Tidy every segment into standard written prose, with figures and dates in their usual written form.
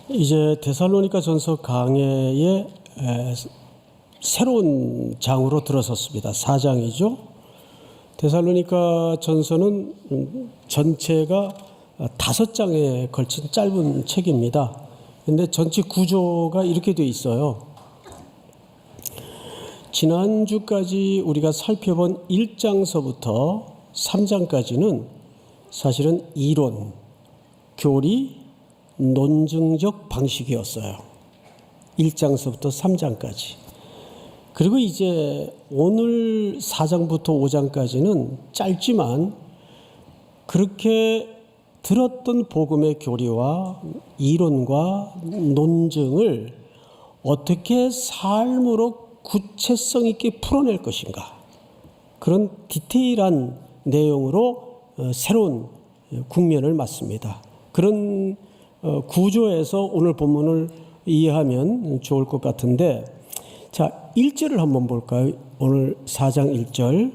이제 데살로니가 전서 강해의 새로운 장으로 들어섰습니다. 4장이죠. 데살로니가 전서는 전체가 5장에 걸친 짧은 책입니다. 근데 전체 구조가 이렇게 돼 있어요. 지난주까지 우리가 살펴본 1장서부터 3장까지는 사실은 이론, 교리, 논증적 방식이었어요. 1장서부터 3장까지. 그리고 이제 오늘 4장부터 5장까지는 짧지만 그렇게 들었던 복음의 교리와 이론과 논증을 어떻게 삶으로 구체성 있게 풀어낼 것인가, 그런 디테일한 내용으로 새로운 국면을 맞습니다. 그런 구조에서 오늘 본문을 이해하면 좋을 것 같은데, 자, 1절을 한번 볼까요? 오늘 4장 1절.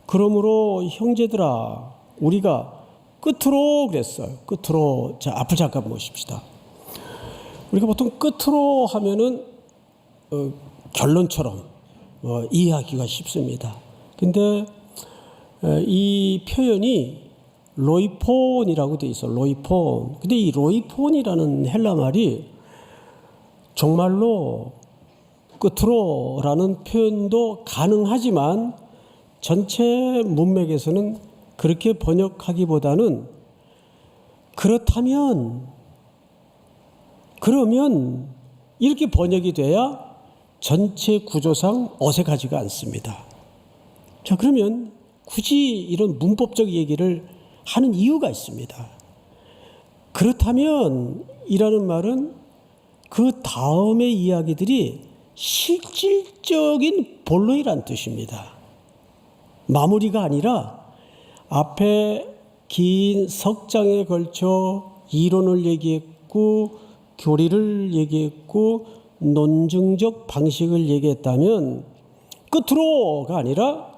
그러므로 형제들아, 우리가 끝으로 그랬어요. 끝으로. 자, 앞을 잠깐 보십시다. 우리가 보통 끝으로 하면은 결론처럼 이해하기가 쉽습니다. 근데 이 표현이 로이폰이라고 돼 있어. 로이폰. 근데 이 로이폰이라는 헬라 말이 정말로 끝으로라는 표현도 가능하지만 전체 문맥에서는 그렇게 번역하기보다는 그러면 이렇게 번역이 돼야 전체 구조상 어색하지가 않습니다. 자, 그러면 굳이 이런 문법적 얘기를 하는 이유가 있습니다. 그렇다면 이라는 말은 그 다음의 이야기들이 실질적인 본론이란 뜻입니다. 마무리가 아니라 앞에 긴 석장에 걸쳐 이론을 얘기했고 교리를 얘기했고 논증적 방식을 얘기했다면 끝으로가 아니라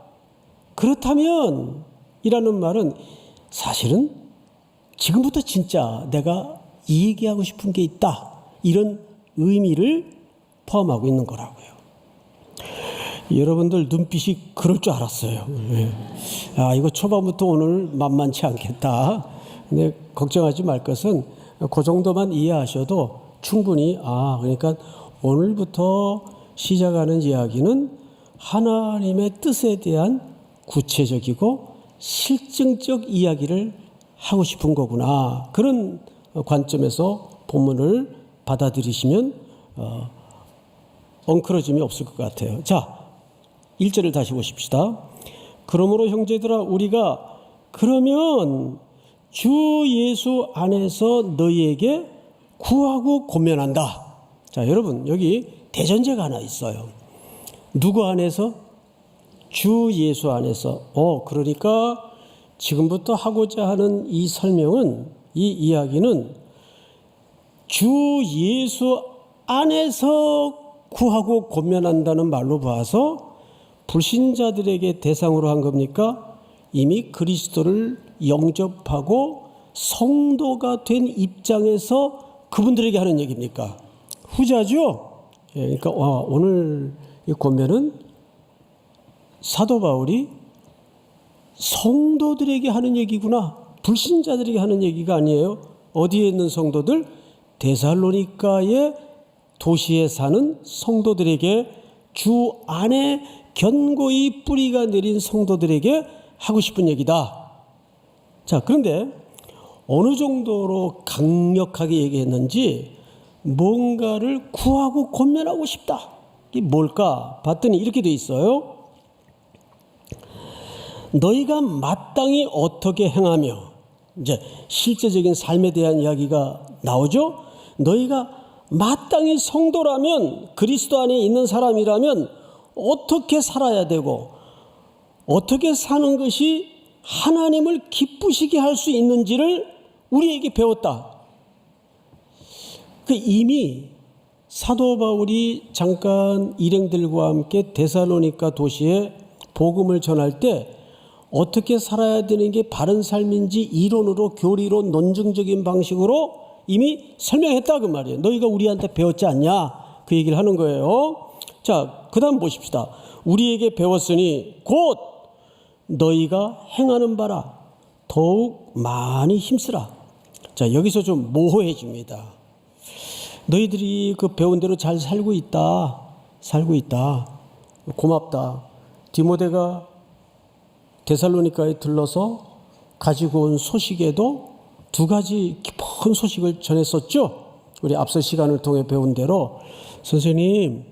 그렇다면 이라는 말은 사실은 지금부터 진짜 내가 이 얘기하고 싶은 게 있다, 이런 의미를 포함하고 있는 거라고요. 여러분들 눈빛이 그럴 줄 알았어요. 아, 이거 초반부터 오늘 만만치 않겠다. 근데 걱정하지 말 것은 그 정도만 이해하셔도 충분히, 그러니까 오늘부터 시작하는 이야기는 하나님의 뜻에 대한 구체적이고 실증적 이야기를 하고 싶은 거구나, 그런 관점에서 본문을 받아들이시면 엉클어짐이 없을 것 같아요. 자, 1절을 다시 보십시다. 그러므로 형제들아, 우리가 그러면 주 예수 안에서 너희에게 구하고 권면한다. 자, 여러분, 여기 대전제가 하나 있어요. 누구 안에서? 주 예수 안에서. 그러니까 지금부터 하고자 하는 이 설명은, 이 이야기는 주 예수 안에서 구하고 권면한다는 말로 봐서 불신자들에게 대상으로 한 겁니까? 이미 그리스도를 영접하고 성도가 된 입장에서 그분들에게 하는 얘기입니까? 후자죠. 그러니까 오늘 이 권면은 사도 바울이 성도들에게 하는 얘기구나, 불신자들에게 하는 얘기가 아니에요. 어디에 있는 성도들? 데살로니가의 도시에 사는 성도들에게, 주 안에 견고히 뿌리가 내린 성도들에게 하고 싶은 얘기다. 자, 그런데 어느 정도로 강력하게 얘기했는지, 뭔가를 구하고 권면하고 싶다. 이게 뭘까 봤더니 이렇게 돼 있어요. 너희가 마땅히 어떻게 행하며, 이제 실제적인 삶에 대한 이야기가 나오죠. 너희가 마땅히 성도라면, 그리스도 안에 있는 사람이라면 어떻게 살아야 되고 어떻게 사는 것이 하나님을 기쁘시게 할 수 있는지를 우리에게 배웠다. 이미 사도 바울이 잠깐 일행들과 함께 데살로니가 도시에 복음을 전할 때 어떻게 살아야 되는 게 바른 삶인지 이론으로, 교리로, 논증적인 방식으로 이미 설명했다 그 말이에요. 너희가 우리한테 배웠지 않냐 그 얘기를 하는 거예요. 자, 그 다음 보십시다. 우리에게 배웠으니 곧 너희가 행하는 바라 더욱 많이 힘쓰라. 자, 여기서 좀 모호해집니다. 너희들이 그 배운 대로 잘 살고 있다. 고맙다. 디모데가 데살로니가에 들러서 가지고 온 소식에도 두 가지 깊은 소식을 전했었죠. 우리 앞서 시간을 통해 배운 대로 선생님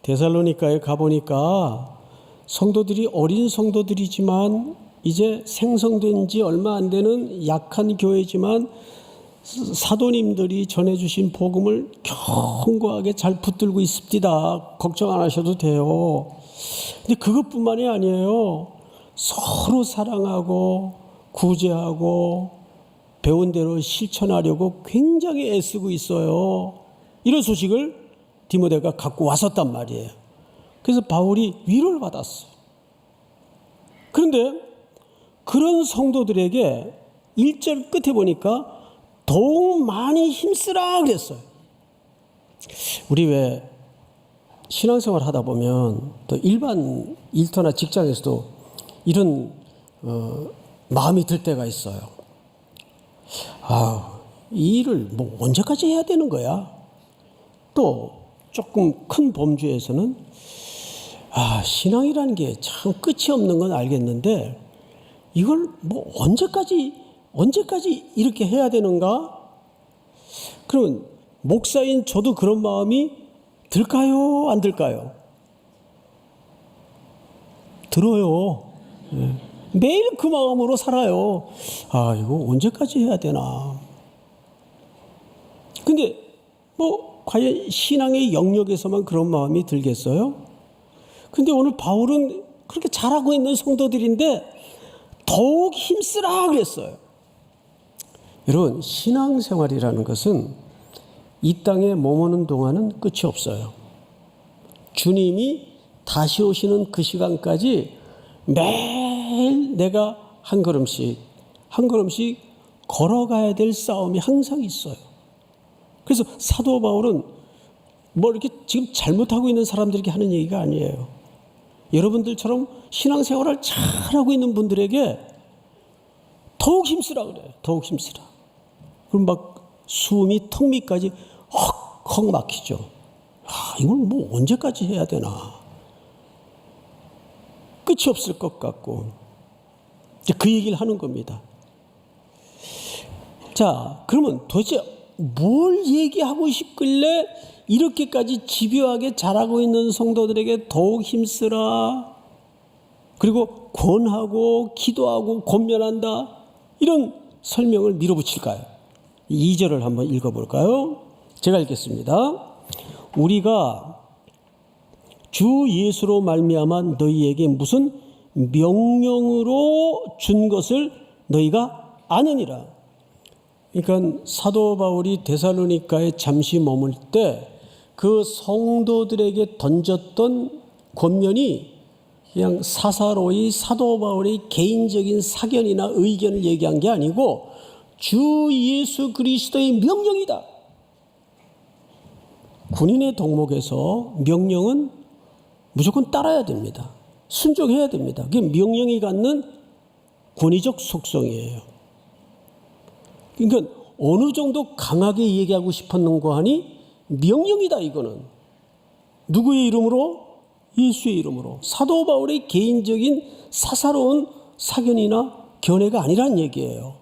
데살로니가에 가보니까 성도들이 어린 성도들이지만 이제 생성된 지 얼마 안 되는 약한 교회지만 사도님들이 전해주신 복음을 견고하게 잘 붙들고 있습니다. 걱정 안 하셔도 돼요. 근데 그것뿐만이 아니에요. 서로 사랑하고 구제하고 배운 대로 실천하려고 굉장히 애쓰고 있어요. 이런 소식을 디모데가 갖고 왔었단 말이에요. 그래서 바울이 위로를 받았어요. 그런데 그런 성도들에게 1절 끝에 보니까 더욱 많이 힘쓰라 그랬어요. 우리 왜 신앙생활 하다 보면 또 일반 일터나 직장에서도 이런 마음이 들 때가 있어요. 이 일을 뭐 언제까지 해야 되는 거야? 또 조금 큰 범주에서는 신앙이라는 게 참 끝이 없는 건 알겠는데 이걸 뭐 언제까지 이렇게 해야 되는가? 그러면 목사인 저도 그런 마음이 들까요? 안 들까요? 들어요. 매일 그 마음으로 살아요. 이거 언제까지 해야 되나? 근데 뭐 과연 신앙의 영역에서만 그런 마음이 들겠어요? 근데 오늘 바울은 그렇게 잘하고 있는 성도들인데 더욱 힘쓰라 그랬어요. 여러분, 신앙생활이라는 것은 이 땅에 머무는 동안은 끝이 없어요. 주님이 다시 오시는 그 시간까지 매일 내가 한 걸음씩 걸어가야 될 싸움이 항상 있어요. 그래서 사도 바울은 뭐 이렇게 지금 잘못하고 있는 사람들에게 하는 얘기가 아니에요. 여러분들처럼 신앙생활을 잘하고 있는 분들에게 더욱 힘쓰라 그래요. 더욱 힘쓰라. 그럼 막 숨이 턱 밑까지 헉헉 막히죠. 이걸 뭐 언제까지 해야 되나. 끝이 없을 것 같고 그 얘기를 하는 겁니다. 자, 그러면 도대체 뭘 얘기하고 싶길래 이렇게까지 집요하게 잘하고 있는 성도들에게 더욱 힘쓰라, 그리고 권하고 기도하고 권면한다, 이런 설명을 밀어붙일까요? 2절을 한번 읽어볼까요? 제가 읽겠습니다. 우리가 주 예수로 말미암아 너희에게 무슨 명령으로 준 것을 너희가 아느니라. 그러니까 사도 바울이 데살로니가에 잠시 머물 때 그 성도들에게 던졌던 권면이 그냥 사사로이 사도 바울의 개인적인 사견이나 의견을 얘기한 게 아니고 주 예수 그리스도의 명령이다. 군인의 덕목에서 명령은 무조건 따라야 됩니다. 순종해야 됩니다. 그게 명령이 갖는 권위적 속성이에요. 그러니까 어느 정도 강하게 얘기하고 싶었는가 하니 명령이다. 이거는 누구의 이름으로? 예수의 이름으로. 사도 바울의 개인적인 사사로운 사견이나 견해가 아니란 얘기예요.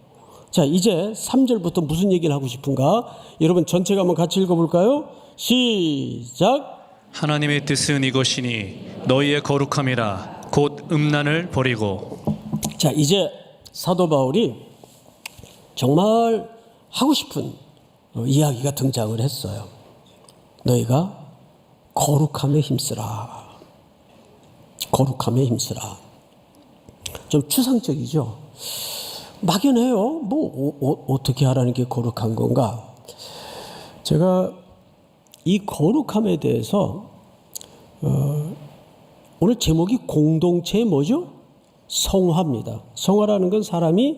자, 이제 3절부터 무슨 얘기를 하고 싶은가? 여러분 전체가 한번 같이 읽어볼까요? 시작. 하나님의 뜻은 이것이니 너희의 거룩함이라 곧 음란을 버리고. 자, 이제 사도 바울이 정말 하고 싶은 이야기가 등장을 했어요. 너희가 거룩함에 힘쓰라. 거룩함에 힘쓰라. 좀 추상적이죠. 막연해요. 뭐 어떻게 하라는 게 거룩한 건가? 제가 이 거룩함에 대해서 오늘 제목이 공동체의 뭐죠? 성화입니다. 성화라는 건 사람이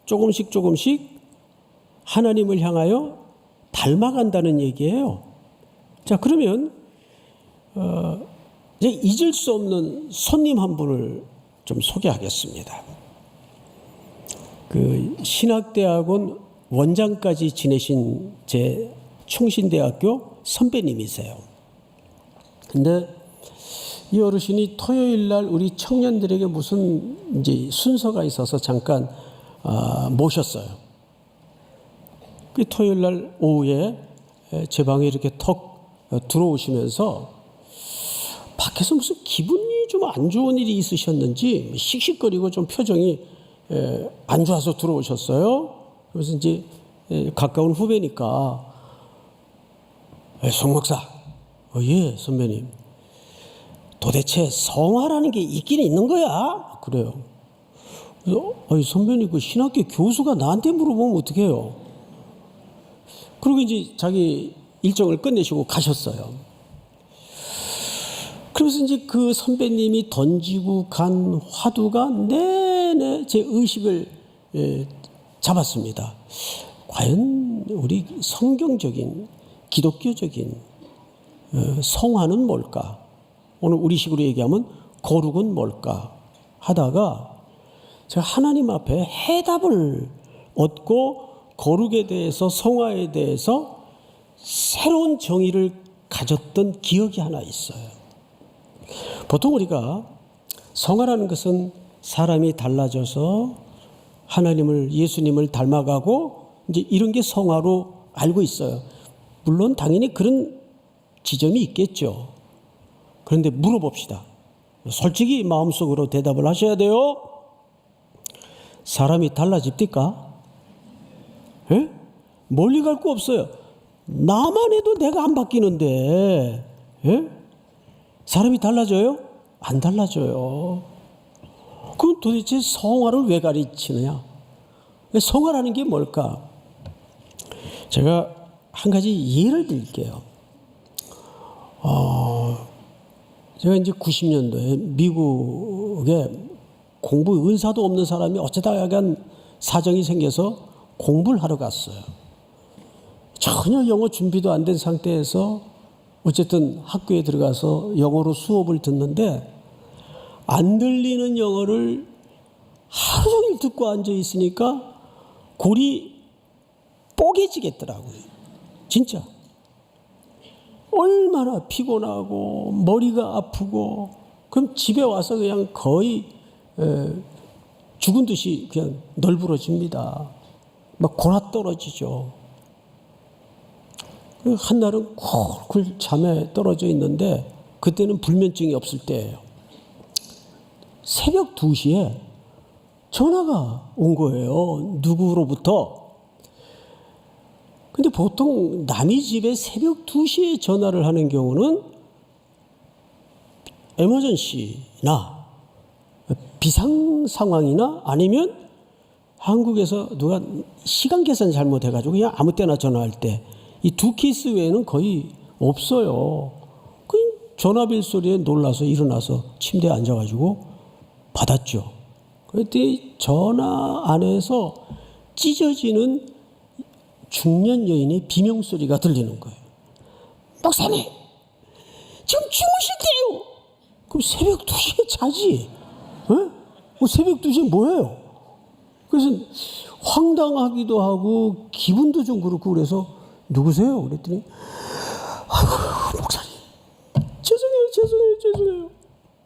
조금씩 하나님을 향하여 닮아간다는 얘기예요. 자, 그러면 이제 잊을 수 없는 손님 한 분을 좀 소개하겠습니다. 그 신학대학원 원장까지 지내신 제 충신대학교 선배님이세요. 근데 이 어르신이 토요일 날 우리 청년들에게 무슨 이제 순서가 있어서 잠깐 모셨어요. 그 토요일 날 오후에 제 방에 이렇게 턱 들어오시면서 밖에서 무슨 기분이 좀 안 좋은 일이 있으셨는지 씩씩거리고 좀 표정이 안 좋아서 들어오셨어요. 그래서 이제 가까운 후배니까 송 목사, 예 선배님, 도대체 성화라는 게 있긴 있는 거야? 그래요. 그래서 선배님 그 신학교 교수가 나한테 물어보면 어떡해요? 그리고 이제 자기 일정을 끝내시고 가셨어요. 그래서 이제 그 선배님이 던지고 간 화두가 내내 제 의식을 잡았습니다. 과연 우리 성경적인 기독교적인 성화는 뭘까? 오늘 우리식으로 얘기하면 거룩은 뭘까? 하다가 제가 하나님 앞에 해답을 얻고 거룩에 대해서 성화에 대해서 새로운 정의를 가졌던 기억이 하나 있어요. 보통 우리가 성화라는 것은 사람이 달라져서 하나님을, 예수님을 닮아가고 이제 이런 게 성화로 알고 있어요. 물론 당연히 그런 지점이 있겠죠. 그런데 물어봅시다. 솔직히 마음속으로 대답을 하셔야 돼요. 사람이 달라집니까? 예? 멀리 갈 거 없어요. 나만 해도 내가 안 바뀌는데, 예? 사람이 달라져요? 안 달라져요. 그럼 도대체 성화를 왜 가르치느냐? 성화라는 게 뭘까? 제가 한 가지 예를 들게요. 제가 이제 90년도에 미국에 공부 은사도 없는 사람이 어쩌다 약간 사정이 생겨서 공부를 하러 갔어요. 전혀 영어 준비도 안 된 상태에서 어쨌든 학교에 들어가서 영어로 수업을 듣는데 안 들리는 영어를 하루 종일 듣고 앉아 있으니까 골이 뽀개지겠더라고요. 진짜. 얼마나 피곤하고 머리가 아프고 그럼 집에 와서 그냥 거의 죽은 듯이 그냥 널브러집니다. 막 골아 떨어지죠. 한날은 쿨쿨 잠에 떨어져 있는데 그때는 불면증이 없을 때예요. 새벽 2시에 전화가 온 거예요. 누구로부터. 근데 보통 남의 집에 새벽 2시에 전화를 하는 경우는 에머전시나 비상 상황이나 아니면 한국에서 누가 시간 계산 잘못해가지고 그냥 아무 때나 전화할 때 이 두 케이스 외에는 거의 없어요. 그 전화벨 소리에 놀라서 일어나서 침대에 앉아가지고 받았죠. 그랬더니 전화 안에서 찢어지는 중년 여인의 비명소리가 들리는 거예요. 목사님, 지금 주무실 때요. 그럼 새벽 2시에 자지. 새벽 2시에 뭐예요? 그래서 황당하기도 하고 기분도 좀 그렇고 그래서 누구세요? 그랬더니 아이고 목사님 죄송해요.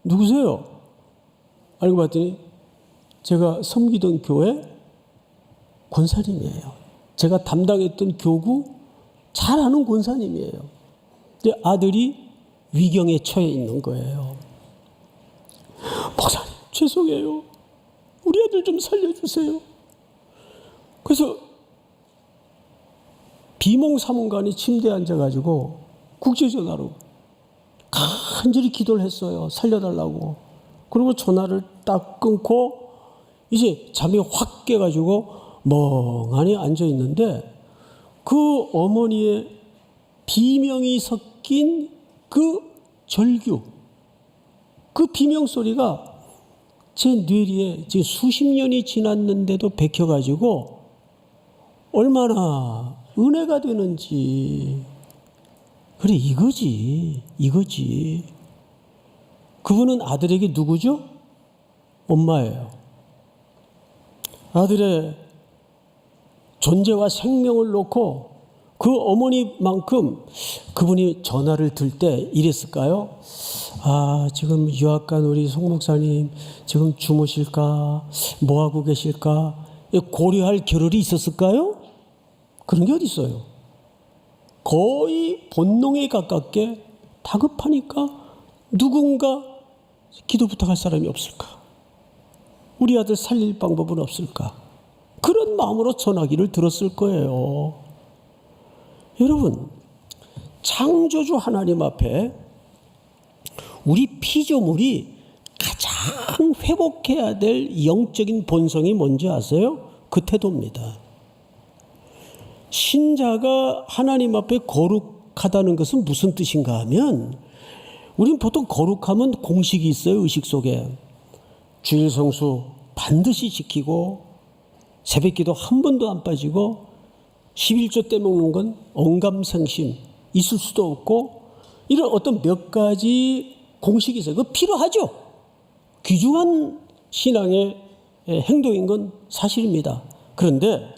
누구세요? 알고 봤더니 제가 섬기던 교회 권사님이에요. 제가 담당했던 교구 잘 아는 권사님이에요. 근데 아들이 위경에 처해 있는 거예요. 목사님 죄송해요. 우리 아들 좀 살려주세요. 그래서 비몽사몽간에 침대에 앉아가지고 국제전화로 간절히 기도를 했어요. 살려달라고. 그리고 전화를 딱 끊고 이제 잠이 확 깨가지고 멍하니 앉아있는데 그 어머니의 비명이 섞인 그 절규, 그 비명소리가 제 뇌리에 지금 수십 년이 지났는데도 bek혀가지고 얼마나 은혜가 되는지. 그래, 이거지. 그분은 아들에게 누구죠? 엄마예요. 아들의 존재와 생명을 놓고 그 어머니만큼 그분이 전화를 들 때 이랬을까요? 지금 유학 간 우리 송 목사님 지금 주무실까? 뭐하고 계실까? 고려할 겨를이 있었을까요? 그런 게 어디 있어요? 거의 본능에 가깝게 다급하니까 누군가 기도 부탁할 사람이 없을까? 우리 아들 살릴 방법은 없을까? 그런 마음으로 전화기를 들었을 거예요. 여러분, 창조주 하나님 앞에 우리 피조물이 가장 회복해야 될 영적인 본성이 뭔지 아세요? 그 태도입니다. 신자가 하나님 앞에 거룩하다는 것은 무슨 뜻인가 하면, 우리는 보통 거룩하면 공식이 있어요. 의식 속에 주일 성수 반드시 지키고, 새벽기도 한 번도 안 빠지고, 11조 떼먹는 건 언감생심 있을 수도 없고, 이런 어떤 몇 가지 공식이 있어요. 그거 필요하죠. 귀중한 신앙의 행동인 건 사실입니다. 그런데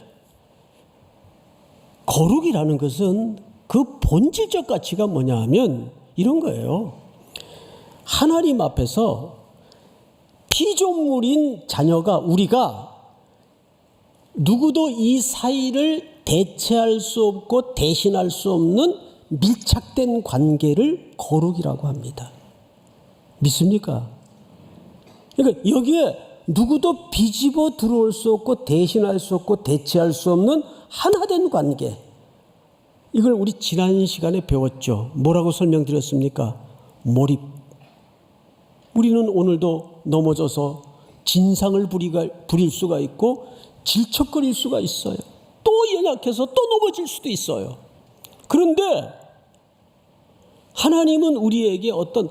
거룩이라는 것은 그 본질적 가치가 뭐냐 하면 이런 거예요. 하나님 앞에서 피조물인 자녀가, 우리가 누구도 이 사이를 대체할 수 없고 대신할 수 없는 밀착된 관계를 거룩이라고 합니다. 믿습니까? 그러니까 여기에 누구도 비집어 들어올 수 없고 대신할 수 없고 대체할 수 없는 하나된 관계. 이걸 우리 지난 시간에 배웠죠. 뭐라고 설명드렸습니까? 몰입. 우리는 오늘도 넘어져서 진상을 부릴 수가 있고 질척거릴 수가 있어요. 또 연약해서 또 넘어질 수도 있어요. 그런데 하나님은 우리에게 어떤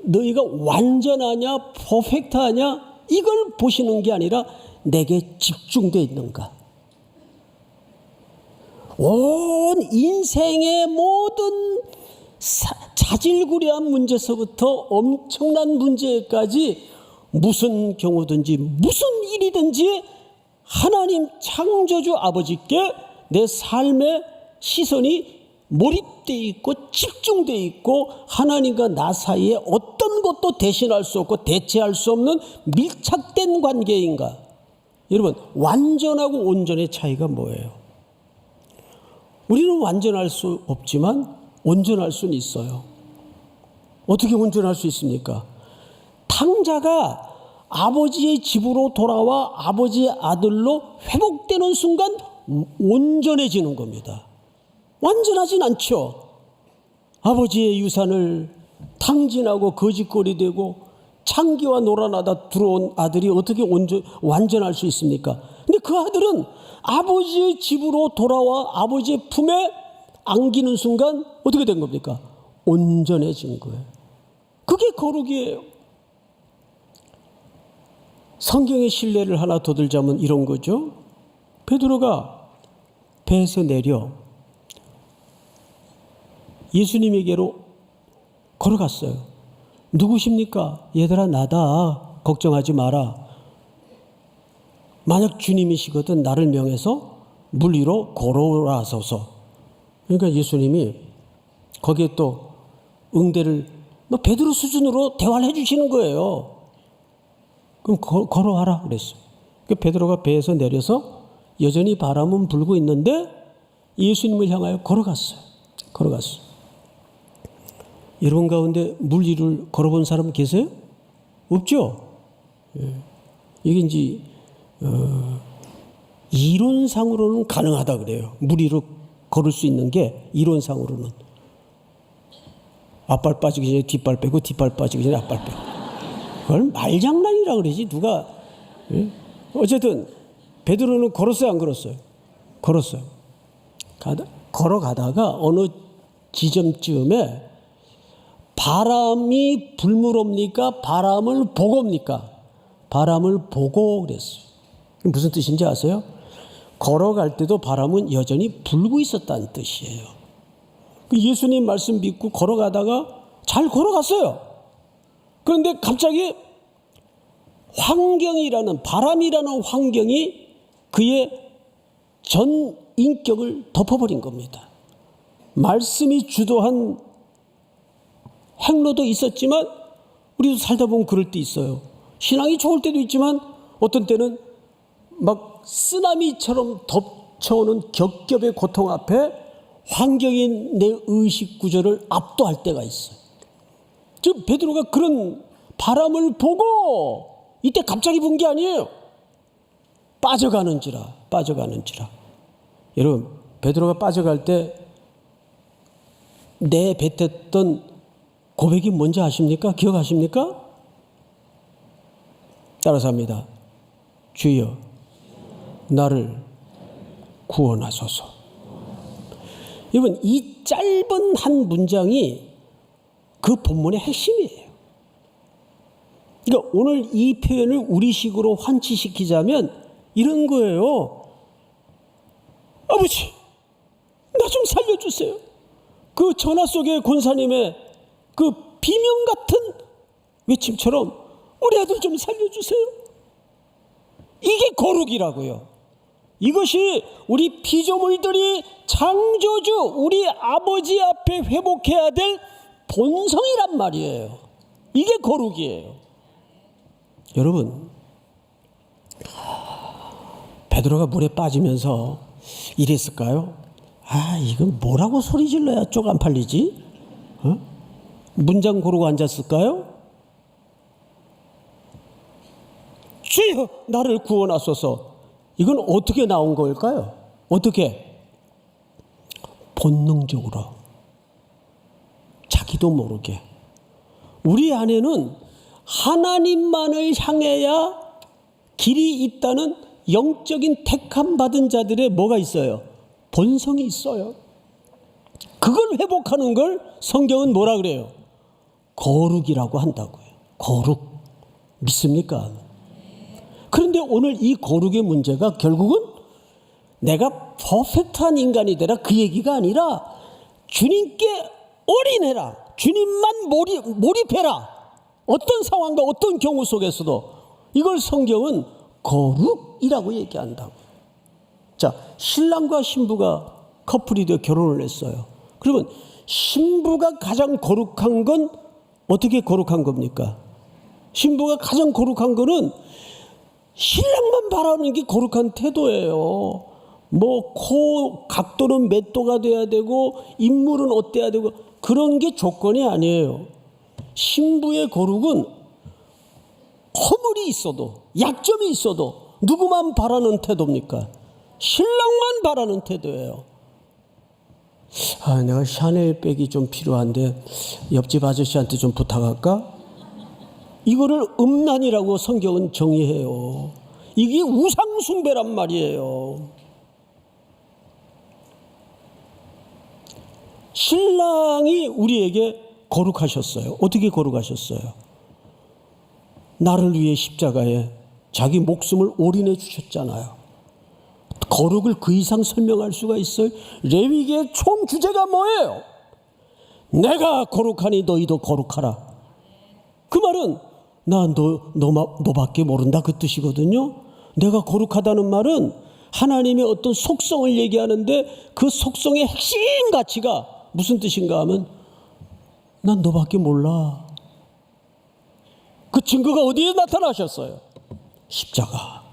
너희가 완전하냐 퍼펙트하냐 이걸 보시는 게 아니라 내게 집중되어 있는가. 온 인생의 모든 자질구레한 문제서부터 엄청난 문제까지 무슨 경우든지 무슨 일이든지 하나님 창조주 아버지께 내 삶의 시선이 몰입되어 있고 집중되어 있고, 하나님과 나 사이에 어떤 것도 대신할 수 없고 대체할 수 없는 밀착된 관계인가. 여러분, 완전하고 온전의 차이가 뭐예요? 우리는 완전할 수 없지만 온전할 수는 있어요. 어떻게 온전할 수 있습니까? 탕자가 아버지의 집으로 돌아와 아버지의 아들로 회복되는 순간 온전해지는 겁니다. 완전하진 않죠. 아버지의 유산을 탕진하고 거짓거리 되고 창기와 놀아나다 들어온 아들이 어떻게 완전할 수 있습니까? 근데 그 아들은 아버지의 집으로 돌아와 아버지의 품에 안기는 순간 어떻게 된 겁니까? 온전해진 거예요. 그게 거룩이에요. 성경의 신뢰를 하나 더 들자면 이런 거죠. 베드로가 배에서 내려 예수님에게로 걸어갔어요. 누구십니까? 얘들아, 나다. 걱정하지 마라. 만약 주님이시거든 나를 명해서 물 위로 걸어오라소서. 그러니까 예수님이 거기에 또 응대를 베드로 수준으로 대화를 해주시는 거예요. 그럼 걸어와라 그랬어요. 그러니까 베드로가 배에서 내려서 여전히 바람은 불고 있는데 예수님을 향하여 걸어갔어요. 여러분 가운데 물 위를 걸어본 사람 계세요? 없죠? 이게 이제 이론상으로는 가능하다 그래요. 물 위로 걸을 수 있는 게 이론상으로는. 앞발 빠지기 전에 뒷발 빼고 뒷발 빠지기 전에 앞발 빼고. 그걸 말장난이라 그러지 누가. 어쨌든 베드로는 걸었어요, 안 걸었어요? 걸었어요. 걸어가다가 어느 지점쯤에 바람이 불물옵니까? 바람을 보고옵니까? 바람을 보고 그랬어요. 무슨 뜻인지 아세요? 걸어갈 때도 바람은 여전히 불고 있었다는 뜻이에요. 예수님 말씀 믿고 걸어가다가 잘 걸어갔어요. 그런데 갑자기 환경이라는, 바람이라는 환경이 그의 전 인격을 덮어버린 겁니다. 말씀이 주도한 행로도 있었지만 우리도 살다 보면 그럴 때 있어요. 신앙이 좋을 때도 있지만 어떤 때는 막 쓰나미처럼 덮쳐오는 겹겹의 고통 앞에 환경이 내 의식 구조를 압도할 때가 있어요. 지금 베드로가 그런 바람을 보고 이때 갑자기 본 게 아니에요. 빠져가는지라. 여러분, 베드로가 빠져갈 때 내뱉었던 고백이 뭔지 아십니까? 기억하십니까? 따라서 합니다. 주여, 나를 구원하소서. 여러분, 이 짧은 한 문장이 그 본문의 핵심이에요. 그러니까 오늘 이 표현을 우리식으로 환치시키자면 이런 거예요. 아버지, 나 좀 살려주세요. 그 전화 속의 권사님의 그 비명 같은 외침처럼 우리 아들 좀 살려주세요. 이게 거룩이라고요. 이것이 우리 피조물들이 창조주 우리 아버지 앞에 회복해야 될 본성이란 말이에요. 이게 거룩이에요. 여러분, 베드로가 물에 빠지면서 이랬을까요? 이건 뭐라고 소리 질러야 쪽 안 팔리지? 문장 고르고 앉았을까요? 주여, 나를 구원하소서. 이건 어떻게 나온 걸까요? 어떻게? 본능적으로. 자기도 모르게. 우리 안에는 하나님만을 향해야 길이 있다는 영적인 택함 받은 자들의 뭐가 있어요? 본성이 있어요. 그걸 회복하는 걸 성경은 뭐라 그래요? 거룩이라고 한다고요. 거룩. 믿습니까? 그런데 오늘 이 거룩의 문제가 결국은 내가 퍼펙트한 인간이 되라 그 얘기가 아니라 주님께 올인해라. 주님만 몰입해라. 어떤 상황과 어떤 경우 속에서도 이걸 성경은 거룩이라고 얘기한다고. 자, 신랑과 신부가 커플이 되어 결혼을 했어요. 그러면 신부가 가장 거룩한 건 어떻게 거룩한 겁니까? 신부가 가장 거룩한 거는 신랑만 바라는 게 거룩한 태도예요. 뭐 코 각도는 몇 도가 돼야 되고 인물은 어때야 되고 그런 게 조건이 아니에요. 신부의 거룩은 허물이 있어도 약점이 있어도 누구만 바라는 태도입니까? 신랑만 바라는 태도예요. 내가 샤넬 백이 좀 필요한데 옆집 아저씨한테 좀 부탁할까? 이거를 음란이라고 성경은 정의해요. 이게 우상숭배란 말이에요. 신랑이 우리에게 거룩하셨어요. 어떻게 거룩하셨어요? 나를 위해 십자가에 자기 목숨을 올인해 주셨잖아요. 거룩을 그 이상 설명할 수가 있어요? 레위기의 총 주제가 뭐예요? 내가 거룩하니 너희도 거룩하라. 그 말은 나 너밖에 모른다 그 뜻이거든요. 내가 거룩하다는 말은 하나님의 어떤 속성을 얘기하는데 그 속성의 핵심 가치가 무슨 뜻인가 하면 난 너밖에 몰라. 그 증거가 어디에 나타나셨어요? 십자가.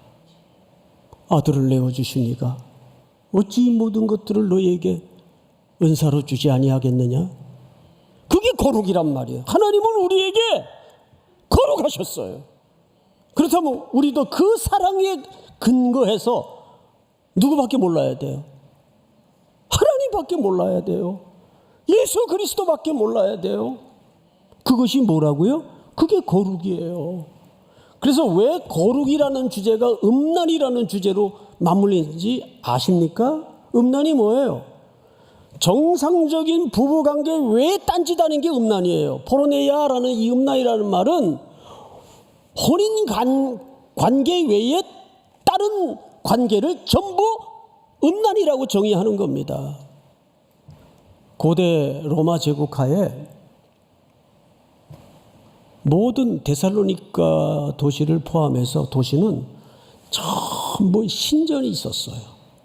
아들을 내어주시니가 어찌 이 모든 것들을 너희에게 은사로 주지 아니하겠느냐? 그게 거룩이란 말이에요. 하나님은 우리에게 거룩하셨어요. 그렇다면 우리도 그 사랑에 근거해서 누구밖에 몰라야 돼요? 하나님밖에 몰라야 돼요. 예수 그리스도밖에 몰라야 돼요. 그것이 뭐라고요? 그게 거룩이에요. 그래서 왜 거룩이라는 주제가 음란이라는 주제로 맞물리는지 아십니까? 음란이 뭐예요? 정상적인 부부관계 왜 딴짓하는 게 음란이에요? 포르네야라는 이 음란이라는 말은 혼인 관계 외에 다른 관계를 전부 음란이라고 정의하는 겁니다. 고대 로마 제국하에 모든 데살로니가 도시를 포함해서 도시는 전부 신전이 있었어요.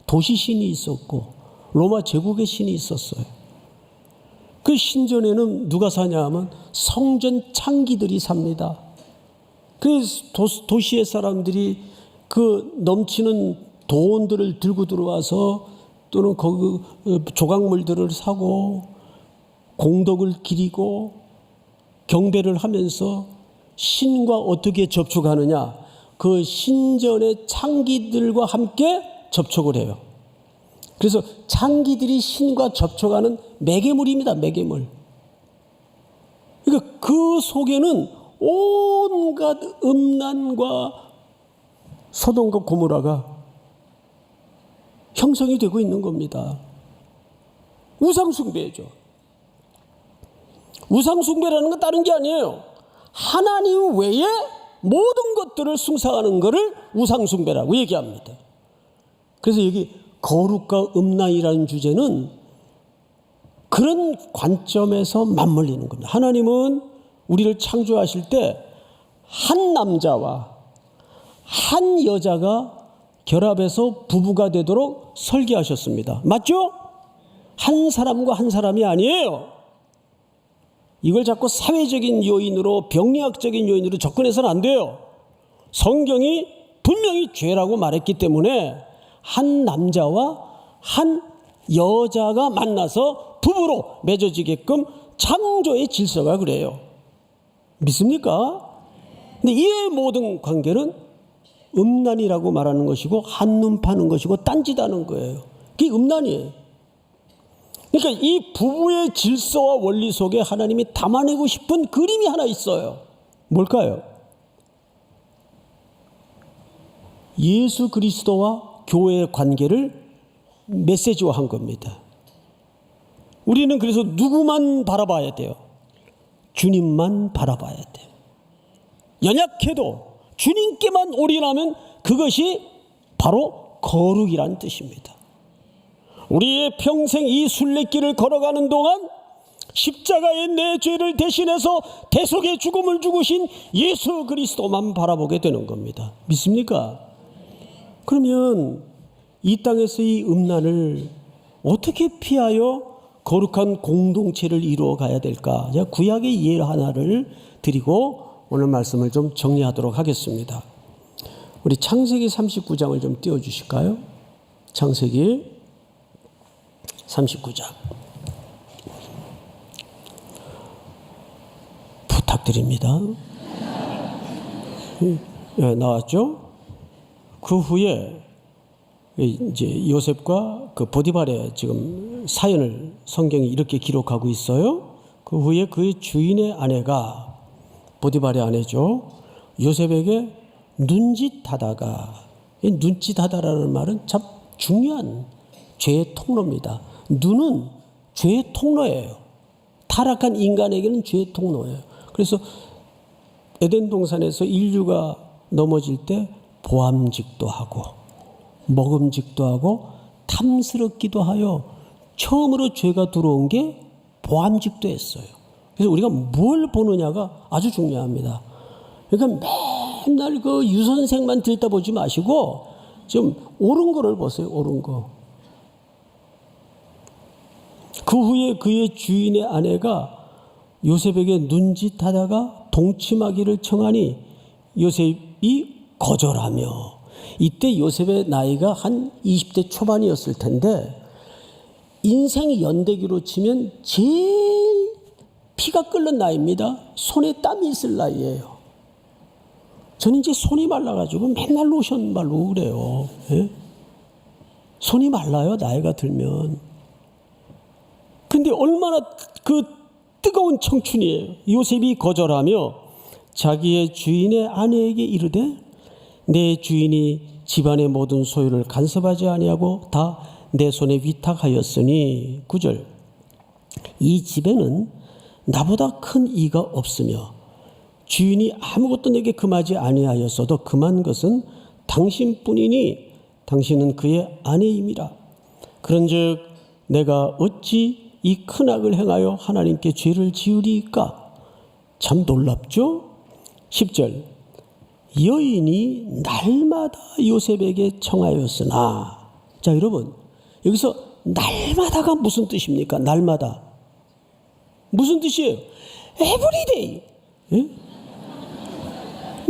도시신이 있었고 로마 제국의 신이 있었어요. 그 신전에는 누가 사냐 하면 성전 창기들이 삽니다. 그 도시의 사람들이 그 넘치는 돈들을 들고 들어와서 또는 거기 조각물들을 사고 공덕을 기리고 경배를 하면서 신과 어떻게 접촉하느냐, 그 신전의 창기들과 함께 접촉을 해요. 그래서 창기들이 신과 접촉하는 매개물입니다. 매개물. 그러니까 그 속에는 온갖 음란과 소돔과 고모라가 형성이 되고 있는 겁니다. 우상숭배죠. 우상숭배라는 건 다른 게 아니에요. 하나님 외에 모든 것들을 숭상하는 것을 우상숭배라고 얘기합니다. 그래서 여기 거룩과 음란이라는 주제는 그런 관점에서 맞물리는 겁니다. 하나님은 우리를 창조하실 때 한 남자와 한 여자가 결합해서 부부가 되도록 설계하셨습니다. 맞죠? 한 사람과 한 사람이 아니에요. 이걸 자꾸 사회적인 요인으로, 병리학적인 요인으로 접근해서는 안 돼요. 성경이 분명히 죄라고 말했기 때문에 한 남자와 한 여자가 만나서 부부로 맺어지게끔 창조의 질서가 그래요. 믿습니까? 근데 이 모든 관계는 음란이라고 말하는 것이고 한눈 파는 것이고 딴짓하는 거예요. 그게 음란이에요. 그러니까 이 부부의 질서와 원리 속에 하나님이 담아내고 싶은 그림이 하나 있어요. 뭘까요? 예수 그리스도와 교회의 관계를 메시지화한 겁니다. 우리는 그래서 누구만 바라봐야 돼요? 주님만 바라봐야 돼요. 연약해도 주님께만 올인하면 그것이 바로 거룩이란 뜻입니다. 우리의 평생 이 순례길을 걸어가는 동안 십자가에 내 죄를 대신해서 대속의 죽음을 죽으신 예수 그리스도만 바라보게 되는 겁니다. 믿습니까? 그러면 이 땅에서 이 음란을 어떻게 피하여 거룩한 공동체를 이루어 가야 될까? 제가 구약의 예 하나를 드리고 오늘 말씀을 좀 정리하도록 하겠습니다. 우리 창세기 39장을 좀 띄워주실까요? 창세기 39장 부탁드립니다. 나왔죠? 그 후에 이제 요셉과 그 보디발의 지금 사연을 성경이 이렇게 기록하고 있어요. 그 후에 그의 주인의 아내가, 보디발의 아내죠, 요셉에게 눈짓하다가, 이 눈짓하다라는 말은 참 중요한 죄의 통로입니다. 눈은 죄의 통로예요. 타락한 인간에게는 죄의 통로예요. 그래서 에덴 동산에서 인류가 넘어질 때 보암직도 하고 먹음직도 하고 탐스럽기도 하여 처음으로 죄가 들어온 게 보암직도 했어요. 그래서 우리가 뭘 보느냐가 아주 중요합니다. 그러니까 맨날 그 유선생만 들여다보지 마시고 좀 옳은 거를 보세요. 옳은 거. 그 후에 그의 주인의 아내가 요셉에게 눈짓하다가 동침하기를 청하니 요셉이 거절하며, 이때 요셉의 나이가 한 20대 초반이었을 텐데 인생 연대기로 치면 제일 피가 끓는 나이입니다. 손에 땀이 있을 나이예요. 저는 이제 손이 말라가지고 맨날 로션 바르고 그래요. 예? 손이 말라요, 나이가 들면. 근데 얼마나 그 뜨거운 청춘이에요. 요셉이 거절하며 자기의 주인의 아내에게 이르되 내 주인이 집안의 모든 소유를 간섭하지 아니하고 다 내 손에 위탁하였으니 9절 이 집에는 나보다 큰 이가 없으며 주인이 아무것도 내게 금하지 아니하였어도 금한 것은 당신뿐이니 당신은 그의 아내임이라. 그런즉 내가 어찌 이 큰 악을 행하여 하나님께 죄를 지으리까? 참 놀랍죠? 10절 여인이 날마다 요셉에게 청하였으나. 자, 여러분, 여기서 날마다가 무슨 뜻입니까? 날마다 무슨 뜻이에요? 에브리데이. 예?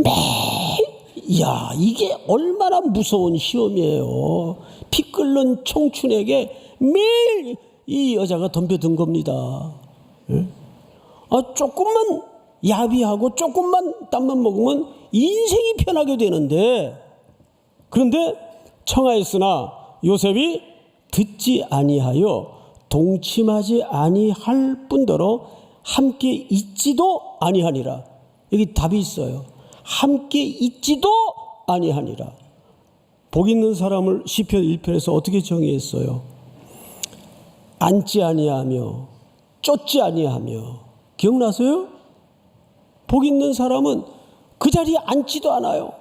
매일. 야, 이게 얼마나 무서운 시험이에요. 피 끓는 청춘에게 매일 이 여자가 덤벼든 겁니다. 예? 조금만 야비하고 조금만 땀만 먹으면 인생이 편하게 되는데, 그런데 청하였으나 요셉이 듣지 아니하여 동침하지 아니할 뿐더러 함께 있지도 아니하니라. 여기 답이 있어요. 함께 있지도 아니하니라. 복 있는 사람을 시편 1편에서 어떻게 정의했어요? 앉지 아니하며 쫓지 아니하며. 기억나세요? 복 있는 사람은 그 자리에 앉지도 않아요.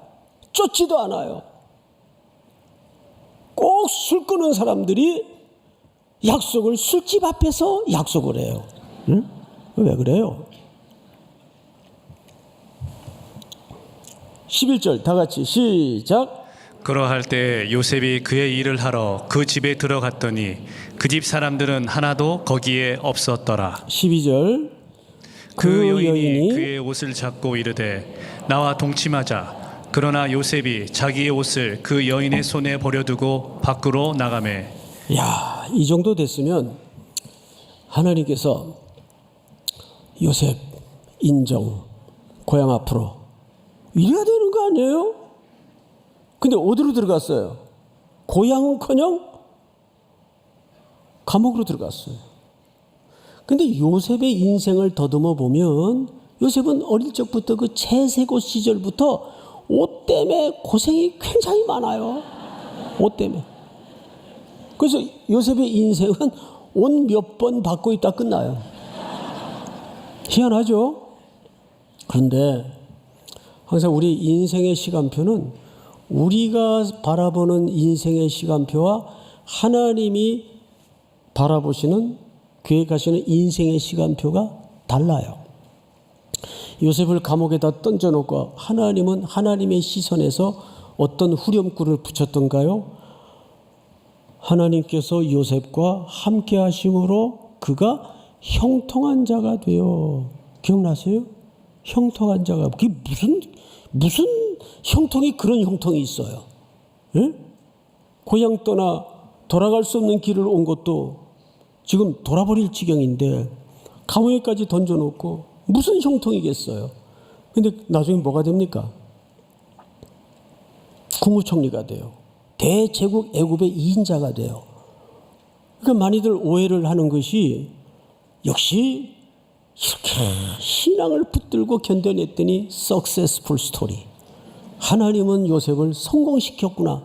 쫓지도 않아요. 꼭 술 끊은 사람들이 약속을 술집 앞에서 약속을 해요. 응? 왜 그래요? 11절 다 같이 시작. 그러할 때 요셉이 그의 일을 하러 그 집에 들어갔더니 그 집 사람들은 하나도 거기에 없었더라. 12절 그 여인이 그의 옷을 잡고 이르되 나와 동침하자. 그러나 요셉이 자기의 옷을 그 여인의 손에 버려두고 밖으로 나가매. 야, 이 정도 됐으면 하나님께서 요셉 인정, 고향 앞으로 이래야 되는 거 아니에요? 근데 어디로 들어갔어요? 고향은커녕 감옥으로 들어갔어요. 근데 요셉의 인생을 더듬어 보면 요셉은 어릴 적부터 그 채색옷 시절부터 옷 때문에 고생이 굉장히 많아요. 옷 때문에. 그래서 요셉의 인생은 옷 몇 번 받고 있다 끝나요. 희한하죠? 그런데 항상 우리 인생의 시간표는 우리가 바라보는 인생의 시간표와 하나님이 바라보시는 계획하시는 인생의 시간표가 달라요. 요셉을 감옥에다 던져놓고 하나님은 하나님의 시선에서 어떤 후렴구를 붙였던가요? 하나님께서 요셉과 함께 하심으로 그가 형통한 자가 되어. 기억나세요? 형통한 자가. 그게 무슨 형통이 그런 형통이 있어요? 예? 고향 떠나 돌아갈 수 없는 길을 온 것도 지금 돌아버릴 지경인데 감옥에까지 던져놓고 무슨 형통이겠어요? 근데 나중에 뭐가 됩니까? 국무총리가 돼요. 대제국 애굽의 2인자가 돼요. 그러니까 많이들 오해를 하는 것이 역시 이렇게 신앙을 붙들고 견뎌냈더니 석세스풀 스토리. 하나님은 요셉을 성공시켰구나.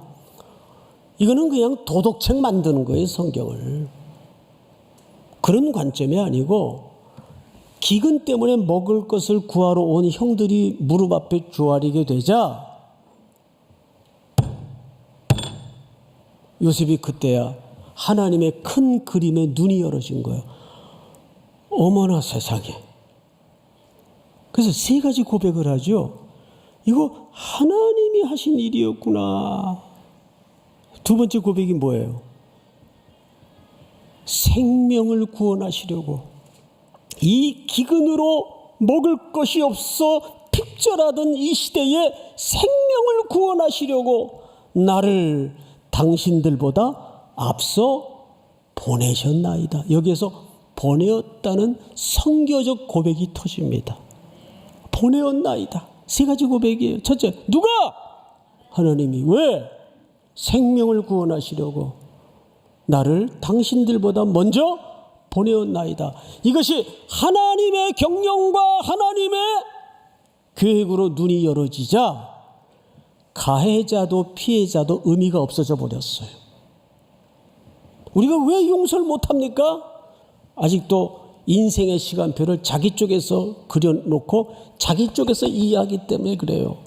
이거는 그냥 도덕책 만드는 거예요, 성경을. 그런 관점이 아니고 기근 때문에 먹을 것을 구하러 온 형들이 무릎 앞에 주아리게 되자 요셉이 그때야 하나님의 큰 그림에 눈이 열어진 거예요. 어머나 세상에. 그래서 세 가지 고백을 하죠. 이거 하나님이 하신 일이었구나. 두 번째 고백이 뭐예요? 생명을 구원하시려고 이 기근으로 먹을 것이 없어 핍절하던 이 시대에 생명을 구원하시려고 나를 당신들보다 앞서 보내셨나이다. 여기에서 보내었다는 성교적 고백이 터집니다. 보내었나이다. 세 가지 고백이에요. 첫째, 누가? 하나님이. 왜? 생명을 구원하시려고 나를 당신들보다 먼저 보내었나이다. 이것이 하나님의 경영과 하나님의 계획으로 눈이 열어지자 가해자도 피해자도 의미가 없어져 버렸어요. 우리가 왜 용서를 못합니까? 아직도 인생의 시간표를 자기 쪽에서 그려놓고 자기 쪽에서 이해하기 때문에 그래요.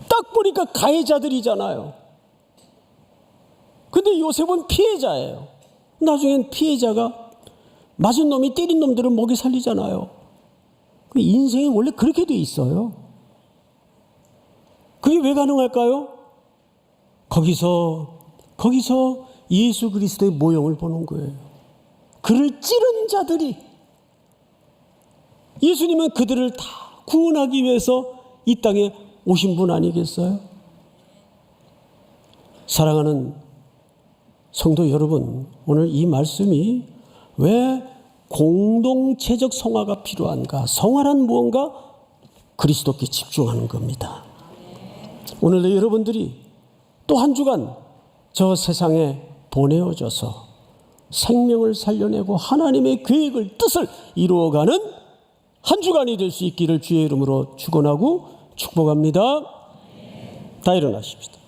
딱 보니까 가해자들이잖아요. 근데 요셉은 피해자예요. 나중엔 피해자가 맞은 놈이 때린 놈들은 먹이 살리잖아요. 인생이 원래 그렇게 돼 있어요. 그게 왜 가능할까요? 거기서 예수 그리스도의 모형을 보는 거예요. 그를 찌른 자들이, 예수님은 그들을 다 구원하기 위해서 이 땅에 오신 분 아니겠어요? 사랑하는 성도 여러분, 오늘 이 말씀이 왜 공동체적 성화가 필요한가? 성화란 무언가? 그리스도께 집중하는 겁니다. 오늘도 여러분들이 또 한 주간 저 세상에 보내어져서 생명을 살려내고 하나님의 계획을, 뜻을 이루어가는 한 주간이 될 수 있기를 주의 이름으로 축원하고 축복합니다. 다 일어나십시다.